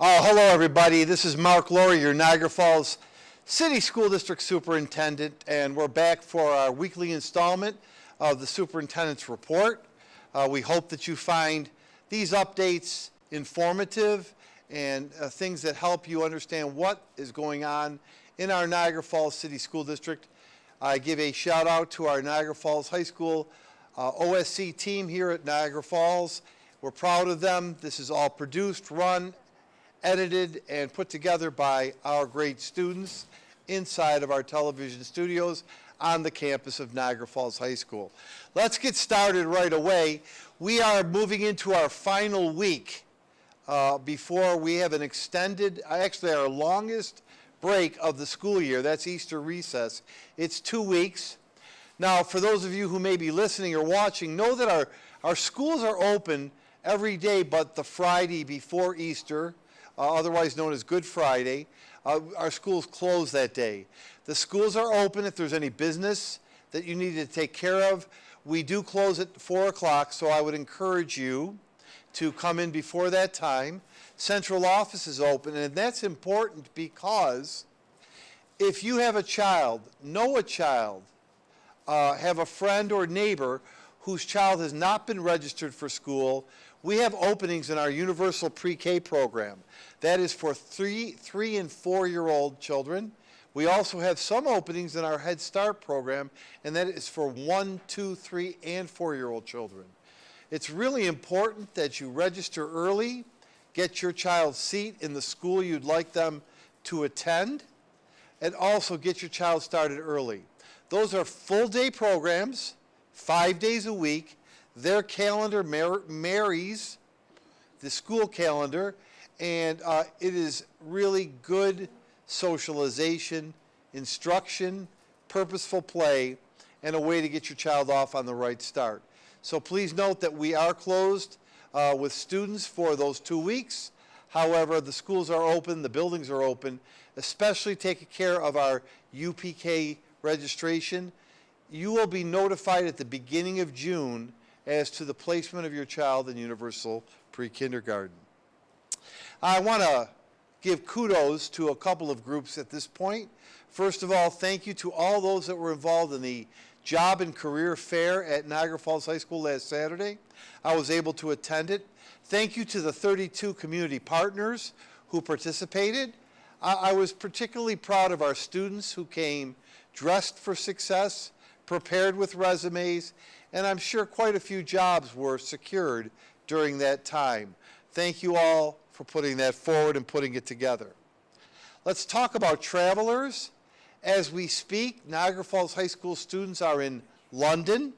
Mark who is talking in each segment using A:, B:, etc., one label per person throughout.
A: Oh, hello everybody. This is Mark Laurrie, your Niagara Falls City School District Superintendent, and we're back for our weekly installment of the Superintendent's Report. We hope that you find these updates informative and things that help you understand what is going on in our Niagara Falls City School District. I give a shout out to our Niagara Falls High School OSC team here at Niagara Falls. We're proud of them. This is all produced, run, edited, and put together by our great students inside of our television studios on the campus of Niagara Falls High School. Let's get started right away. We are moving into our final week before we have an extended, actually our longest break of the school year. That's Easter recess. It's 2 weeks. Now, for those of you who may be listening or watching, know that our schools are open every day but the Friday before Easter, otherwise known as Good Friday. Our schools close that day. The schools are open if there's any business that you need to take care of. We do close at 4 o'clock, so I would encourage you to come in before that time. Central office is open, and that's important because if you have a child, know a child, have a friend or neighbor whose child has not been registered for school, we have openings in our universal pre-K program. That is for 3 and 4-year-old children. We also have some openings in our Head Start program, and that is for 1, 2, 3, and 4-year-old children. It's really important that you register early, get your child's seat in the school you'd like them to attend, and also get your child started early. Those are full-day programs, 5 days a week. Their calendar marries the school calendar, and it is really good socialization, instruction, purposeful play, and a way to get your child off on the right start. So please note that we are closed with students for those 2 weeks. However, the schools are open, the buildings are open, especially taking care of our UPK registration. You will be notified at the beginning of June as to the placement of your child in universal pre-kindergarten. I want to give kudos to a couple of groups at this point. First of all, thank you to all those that were involved in the Job and Career Fair at Niagara Falls High School last Saturday. I was able to attend it. Thank you to the 32 community partners who participated. I was particularly proud of our students who came dressed for success, prepared with resumes, and I'm sure quite a few jobs were secured during that time. Thank you all for putting that forward and putting it together. Let's talk about travelers. As we speak, Niagara Falls High School students are in London.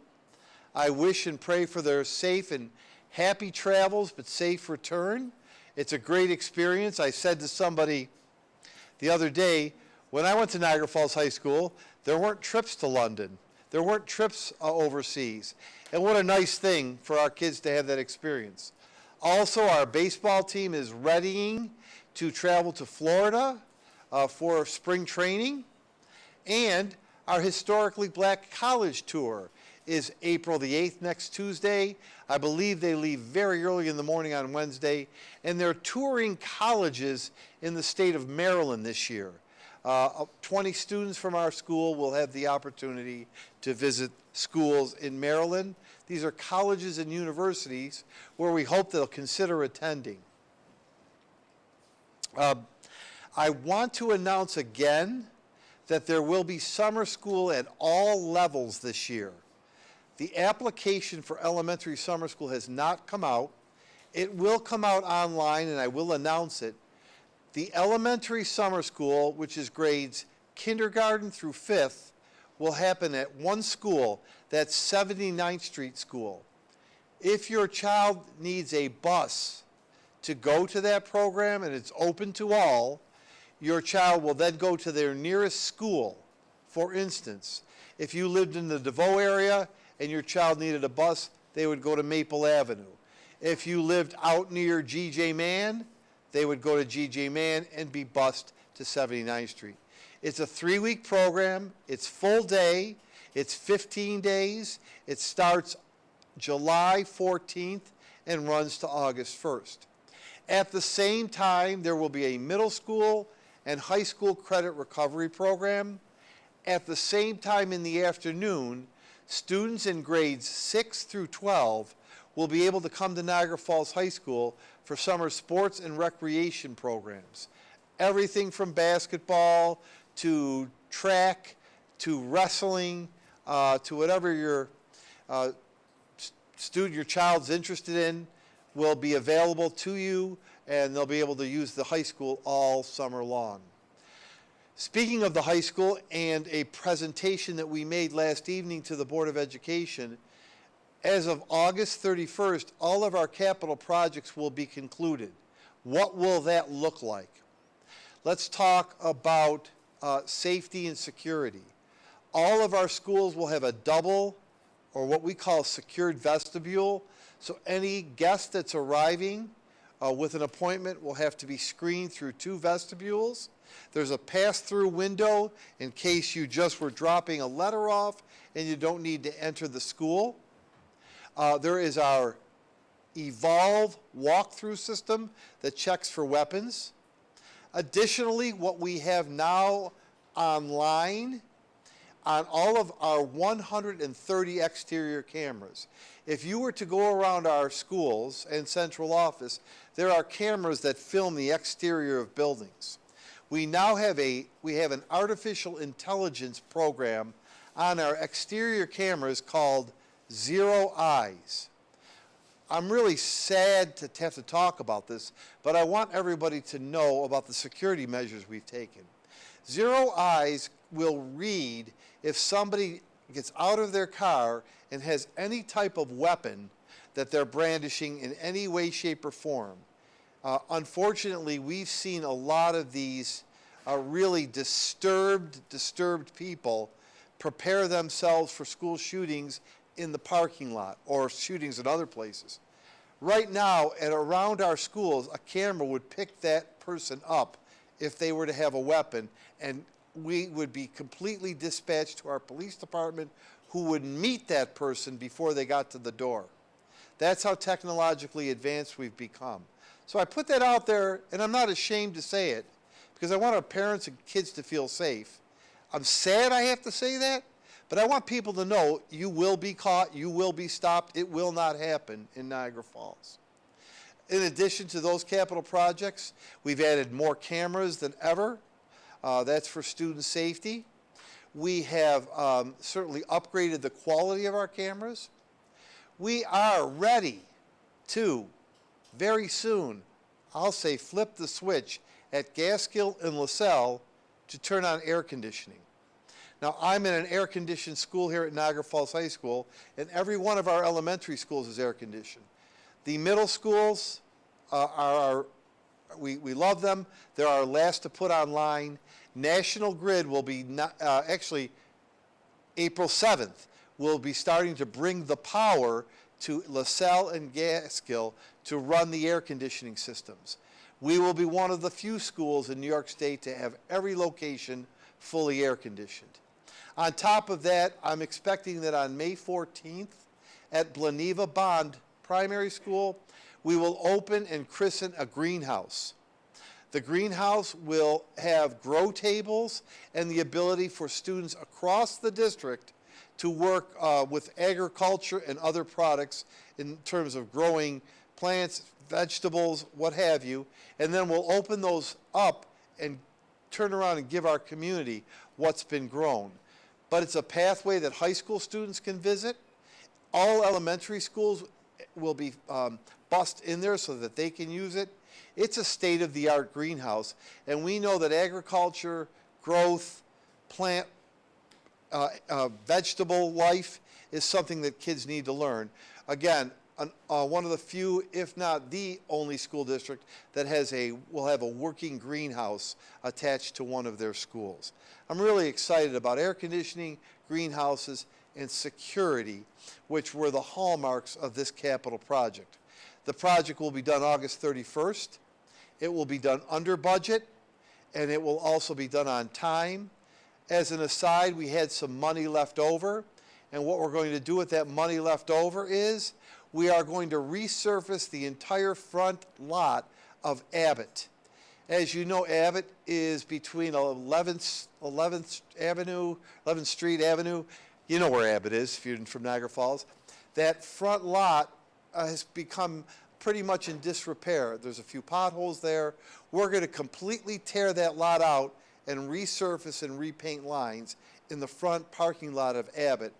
A: I wish and pray for their safe and happy travels, but safe return. It's a great experience. I said to somebody the other day, when I went to Niagara Falls High School, there weren't trips to London. There weren't trips overseas. And what a nice thing for our kids to have that experience. Also, our baseball team is readying to travel to Florida for spring training. And our Historically Black College Tour is April the 8th, next Tuesday. I believe they leave very early in the morning on Wednesday. And they're touring colleges in the state of Maryland this year. 20 students from our school will have the opportunity to visit schools in Maryland. These are colleges and universities where we hope they'll consider attending. I want to announce again that there will be summer school at all levels this year. The application for elementary summer school has not come out. It will come out online, and I will announce it. The elementary summer school, which is grades kindergarten through 5th, will happen at one school. That's 79th Street School. If your child needs a bus to go to that program, and it's open to all, your child will then go to their nearest school. For instance, if you lived in the DeVoe area and your child needed a bus, they would go to Maple Avenue. If you lived out near G.J. Mann, they would go to G.J. Mann and be bused to 79th Street. It's a 3-week program. It's full day. It's 15 days. It starts July 14th and runs to August 1st. At the same time, there will be a middle school and high school credit recovery program. At the same time in the afternoon, students in grades 6 through 12 will be able to come to Niagara Falls High School for summer sports and recreation programs. Everything from basketball to track to wrestling to whatever your your child's interested in will be available to you, and they'll be able to use the high school all summer long. Speaking of the high school and a presentation that we made last evening to the Board of Education, as of August 31st, all of our capital projects will be concluded. What will that look like? Let's talk about safety and security. All of our schools will have a double, or what we call secured vestibule. So any guest that's arriving with an appointment will have to be screened through 2 vestibules. There's a pass-through window in case you just were dropping a letter off and you don't need to enter the school. There is our Evolve walk-through system that checks for weapons. Additionally, what we have now online on all of our 130 exterior cameras. If you were to go around our schools and central office, there are cameras that film the exterior of buildings. We now have an artificial intelligence program on our exterior cameras called Zero Eyes. I'm really sad to have to talk about this, but I want everybody to know about the security measures we've taken. Zero Eyes will read if somebody gets out of their car and has any type of weapon that they're brandishing in any way, shape, or form. Unfortunately, we've seen a lot of these really disturbed people prepare themselves for school shootings in the parking lot or shootings in other places. Right now, at around our schools, a camera would pick that person up if they were to have a weapon, and we would be completely dispatched to our police department, who would meet that person before they got to the door. That's how technologically advanced we've become. So I put that out there, and I'm not ashamed to say it, because I want our parents and kids to feel safe. I'm sad I have to say that, but I want people to know you will be caught, you will be stopped, it will not happen in Niagara Falls. In addition to those capital projects, we've added more cameras than ever. That's for student safety. We have certainly upgraded the quality of our cameras. We are ready to, very soon, I'll say flip the switch at Gaskill and LaSalle to turn on air conditioning. Now, I'm in an air-conditioned school here at Niagara Falls High School, and every one of our elementary schools is air-conditioned. The middle schools we love them. They're our last to put online. National Grid will be, actually, April 7th, will be starting to bring the power to LaSalle and Gaskill to run the air conditioning systems. We will be one of the few schools in New York State to have every location fully air conditioned. On top of that, I'm expecting that on May 14th at Bleneva Bond Primary School, we will open and christen a greenhouse. The greenhouse will have grow tables and the ability for students across the district to work with agriculture and other products in terms of growing plants, vegetables, what have you, and then we'll open those up and turn around and give our community what's been grown. But it's a pathway that high school students can visit. All elementary schools will be bussed in there so that they can use it. It's a state-of-the-art greenhouse, and we know that agriculture, growth, plant, vegetable life is something that kids need to learn. Again, one of the few, if not the only school district that will have a working greenhouse attached to one of their schools. I'm really excited about air conditioning, greenhouses, and security, which were the hallmarks of this capital project. The project will be done August 31st. It will be done under budget, and it will also be done on time. As an aside, we had some money left over, and what we're going to do with that money left over is we are going to resurface the entire front lot of Abbott. As you know, Abbott is between 11th Street Avenue. You know where Abbott is if you're from Niagara Falls. That front lot has become pretty much in disrepair. There's a few potholes there. We're going to completely tear that lot out and resurface and repaint lines in the front parking lot of Abbott.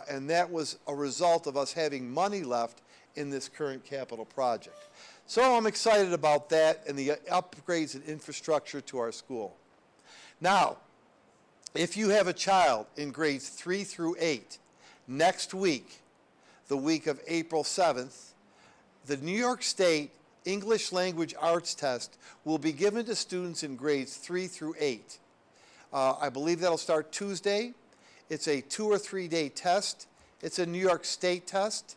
A: And that was a result of us having money left in this current capital project. So I'm excited about that and the upgrades and infrastructure to our school. Now, if you have a child in grades 3 through 8, next week, the week of April 7th, the New York State English Language Arts Test will be given to students in grades 3 through 8. I believe that'll start Tuesday. It's a 2 or 3 day test. It's a New York State test.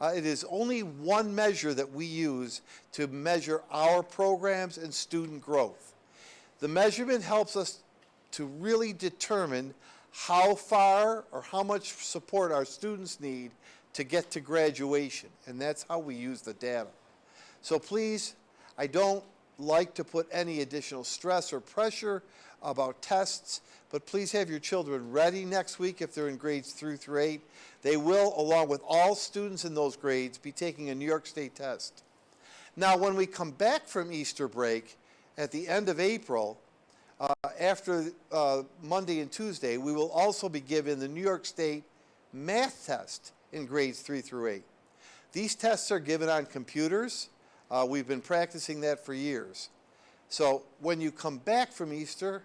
A: It is only one measure that we use to measure our programs and student growth. The measurement helps us to really determine how far or how much support our students need to get to graduation, and that's how we use the data. So please, I don't like to put any additional stress or pressure about tests, but please have your children ready next week if they're in grades 3 through 8. They will, along with all students in those grades, be taking a New York State test. Now, when we come back from Easter break at the end of April, after Monday and Tuesday, we will also be given the New York State math test in grades 3 through 8. These tests are given on computers. We've been practicing that for years. So when you come back from Easter,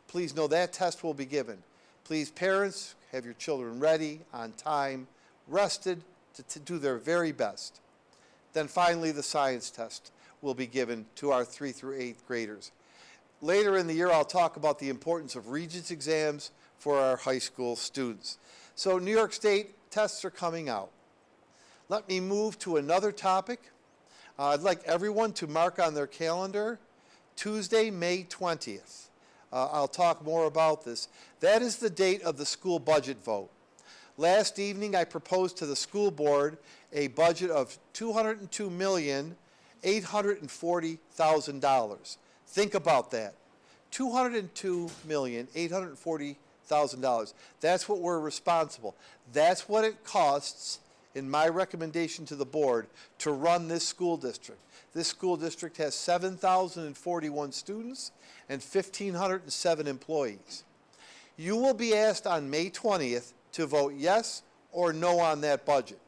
A: please know that test will be given. Please, parents, have your children ready, on time, rested, to do their very best. Then finally, the science test will be given to our 3 through 8th graders. Later in the year, I'll talk about the importance of Regents exams for our high school students. So New York State tests are coming out. Let me move to another topic. I'd like everyone to mark on their calendar Tuesday, May 20th. I'll talk more about this. That is the date of the school budget vote. Last evening, I proposed to the school board a budget of $202,840,000. Think about that. $202,840,000. That's what we're responsible. That's what it costs, in my recommendation to the board, to run this school district. This school district has 7,041 students and 1,507 employees. You will be asked on May 20th to vote yes or no on that budget.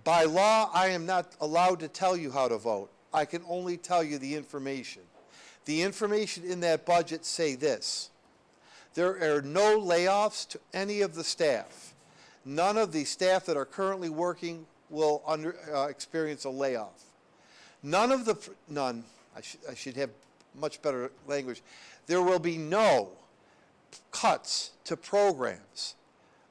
A: By law, I am not allowed to tell you how to vote. I can only tell you the information. The information in that budget say this: there are no layoffs to any of the staff. None of the staff that are currently working will experience a layoff. I should have much better language. There will be no cuts to programs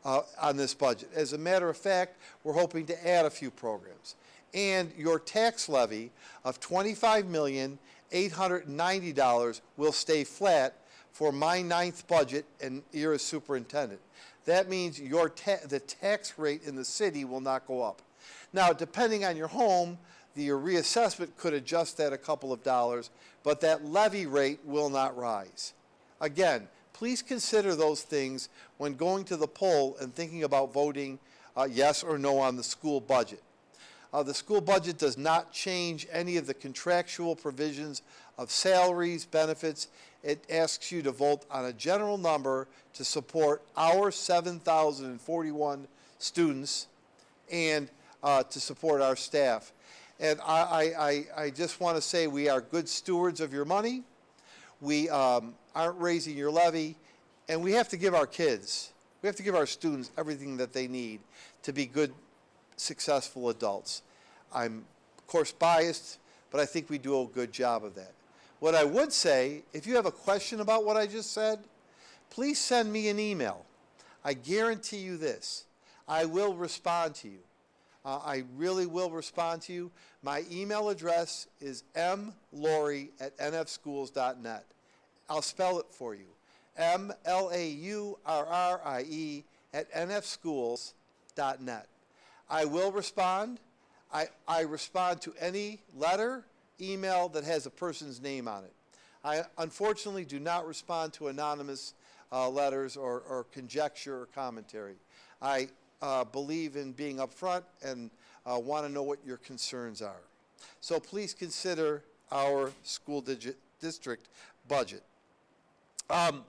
A: on this budget. As a matter of fact, we're hoping to add a few programs. And your tax levy of $25,890 will stay flat for my 9th budget and year as superintendent. That means the tax rate in the city will not go up. Now, depending on your home, your reassessment could adjust that a couple of dollars, but that levy rate will not rise. Again, please consider those things when going to the poll and thinking about voting yes or no on the school budget. The school budget does not change any of the contractual provisions of salaries, benefits. It asks you to vote on a general number to support our 7,041 students and to support our staff. And I just want to say we are good stewards of your money. We aren't raising your levy, and we have to give our kids, we have to give our students everything that they need to be good, successful adults. I'm, of course, biased, but I think we do a good job of that. What I would say, if you have a question about what I just said, please send me an email. I guarantee you this: I will respond to you. I really will respond to you. My email address is mlaurrie@nfschools.net. I'll spell it for you. MLAURRIE@nfschools.net. I will respond. I respond to any letter, email that has a person's name on it. I unfortunately do not respond to anonymous letters or conjecture or commentary. I believe in being upfront and want to know what your concerns are. So please consider our school district budget. I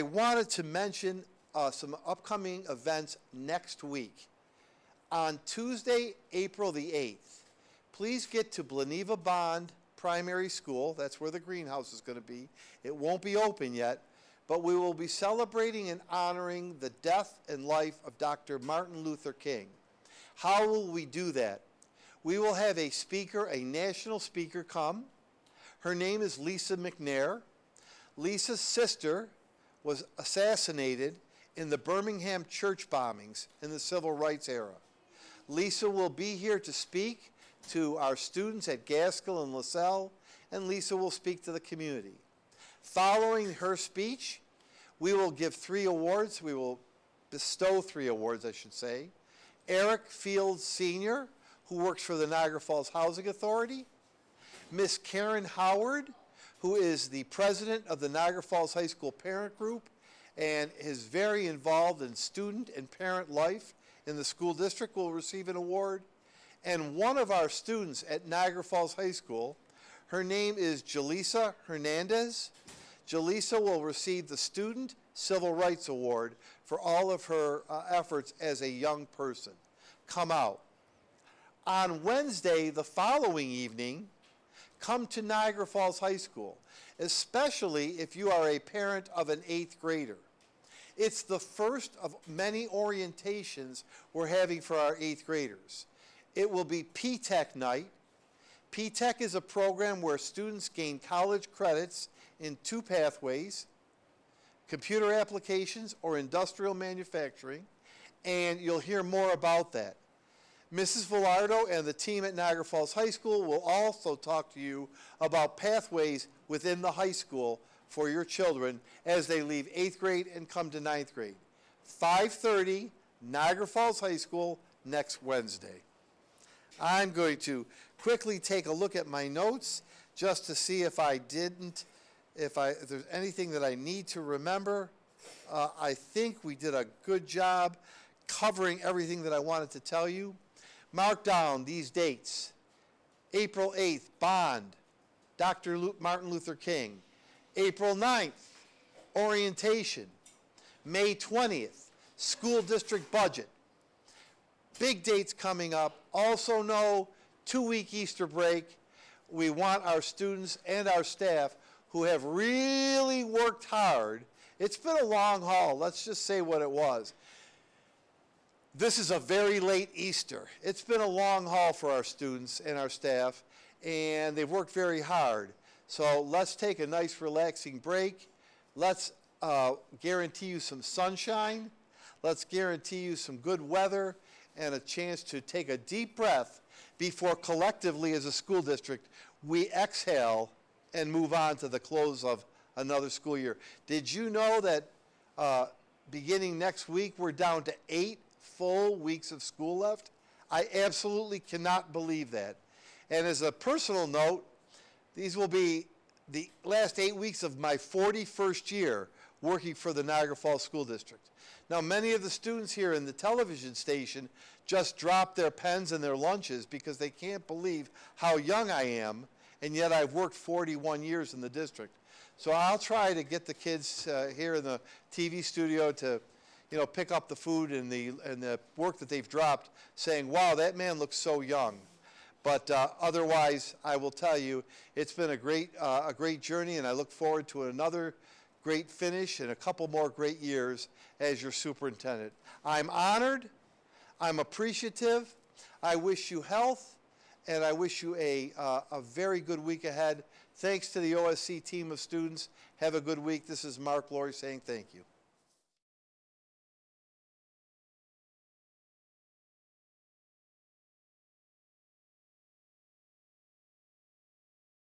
A: wanted to mention some upcoming events next week. On Tuesday, April the 8th, please get to Bleneva Bond Primary School. That's where the greenhouse is going to be. It won't be open yet, but we will be celebrating and honoring the death and life of Dr. Martin Luther King. How will we do that? We will have a speaker, a national speaker, come. Her name is Lisa McNair. Lisa's sister was assassinated in the Birmingham church bombings in the civil rights era. Lisa will be here to speak to our students at Gaskell and LaSalle, and Lisa will speak to the community. Following her speech, we will give 3 awards. We will bestow 3 awards, I should say. Eric Fields Sr., who works for the Niagara Falls Housing Authority. Miss Karen Howard, who is the president of the Niagara Falls High School Parent Group and is very involved in student and parent life in the school district, will receive an award. And one of our students at Niagara Falls High School, her name is Jaleesa Hernandez. Jaleesa will receive the Student Civil Rights Award for all of her efforts as a young person. Come out. On Wednesday, the following evening, come to Niagara Falls High School, especially if you are a parent of an 8th grader. It's the first of many orientations we're having for our 8th graders. It will be P-TECH night. P-TECH is a program where students gain college credits in 2 pathways, computer applications or industrial manufacturing, and you'll hear more about that. Mrs. Villardo and the team at Niagara Falls High School will also talk to you about pathways within the high school for your children as they leave 8th grade and come to 9th grade. 5:30, Niagara Falls High School, next Wednesday. I'm going to quickly take a look at my notes just to see if if there's anything that I need to remember. I think we did a good job covering everything that I wanted to tell you. Mark down these dates. April 8th, Bond, Dr. Martin Luther King. April 9th, orientation. May 20th, school district budget. Big dates coming up. Also know 2-week Easter break. We want our students and our staff who have really worked hard. It's been a long haul. Let's just say what it was. This is a very late Easter. It's been a long haul for our students and our staff, and they've worked very hard. So let's take a nice relaxing break. Let's guarantee you some sunshine. Let's guarantee you some good weather and a chance to take a deep breath before collectively as a school district we exhale and move on to the close of another school year. Did you know that beginning next week we're down to 8 full weeks of school left? I absolutely cannot believe that. And as a personal note, these will be the last 8 weeks of my 41st year working for the Niagara Falls School District. Now, many of the students here in the television station just dropped their pens and their lunches because they can't believe how young I am, and yet I've worked 41 years in the district. So I'll try to get the kids here in the TV studio to pick up the food and the work that they've dropped, saying, wow, that man looks so young. But otherwise, I will tell you, it's been a great journey, and I look forward to another great finish and a couple more great years as your superintendent. I'm honored. I'm appreciative. I wish you health, and I wish you a very good week ahead. Thanks to the OSC team of students. Have a good week. This is Mark Laurrie saying thank you.